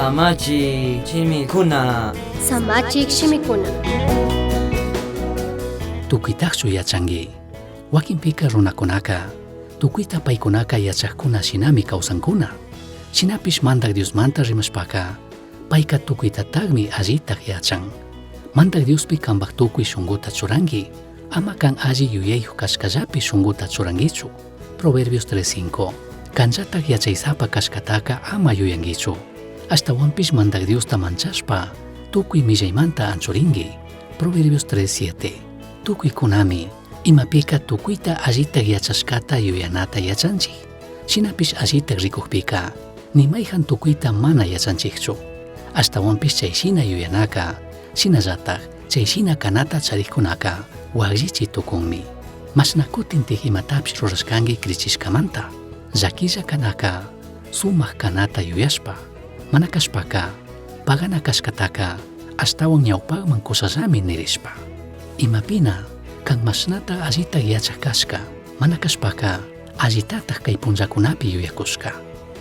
Samachi chimikuna. Samachik shimikuna. Tukuytaqchu yachanki. Wakinpika runakunaka tukuyta paykunaka yachaqkuna shinami kawsankuna. Shinapish mantak Diosmanta rimashpaka payka tukuytataqmi allitaq yachan. Mantak Diospi kanpak tukuy shunquta churanki, ama kan alli yuyayuq kashkallapi shunquta churankichu. Proverbios 3:5. Kanchataq yachaysapa kashkataka ama yuyankichu. Ashtawanpish mantak Diosta manchashpa tukuy millaymanta anchurinki. Proverbios 3:7. Tukuykunami imapika tukuyta allitaq yachashkata yuyanata yachanchik. Shinapish allitaq rikuqpika nimayhan tukuyta mana yachanchikchu. Ashtawanpish chayshina yuyanaka, shinallataq chayshina kanata chariqkunaka waqllichi tukunmi. Mashna kutintik imatapish rurashkanki krichishkamanta. Llakilla kanaka sumaq kanata yuyashpa, mana kashpaka pagana kashkataka ashtawan ñawpaqman kusallami nirishpa. Imapina kan mashnata allitaq yachaq kashka, mana kashpaka allitataq kay punllakunapi yuyakushka.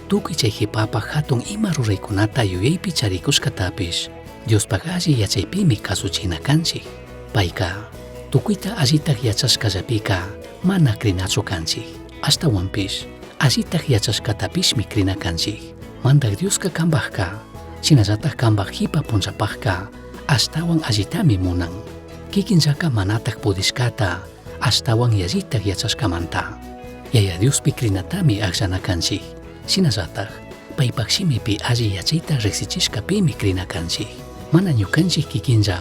Tukuy chay hipapaq hatun ima ruraykunata yuyaypi charikushkatapish Diospaq alli yachaypimi kasuchina kanchik. Payka tukuyta allitaq yachashkallapika mana krinachu kanchik. Ashtawanpish allitaq yachashkatapishmi krina kanchik. Mantak Dioska kanpaqka shinallataq kanpaq hipa punllapaqka ashtawan allitami munan. Kikinllaka manataq pudishkata ashtawan yallitaq yachashkamanta. Yaya Diospi krinatami aqllana kanchik. Shinallataq paypaq shimipi alli yachayta riqsichishkapimi krina kanchik. Mana ñukanchik kikinlla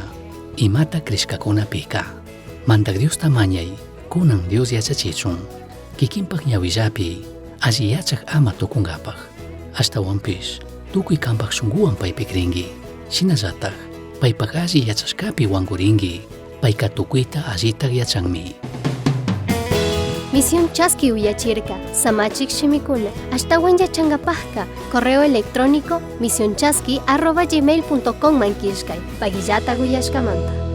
imata krishkakunapika. Mantak Diosta mañay kunan Dios yachachichun. Kikinpaq ñawillapi alli yachaq ama tukunkapaq. Ashtawanpish tukuy kanpaq shunquwan paypi krinki. Shinallataq paypaq alli yachashkapi wankurinki. Payka tukuyta allitaq yachanmi. Misión Chasqui uyachirka, Samachik shimikuna, ashtawan yachangapajka, correo electrónico misionchasqui@gmail.com mankishkay, pagillata uyashkamanta.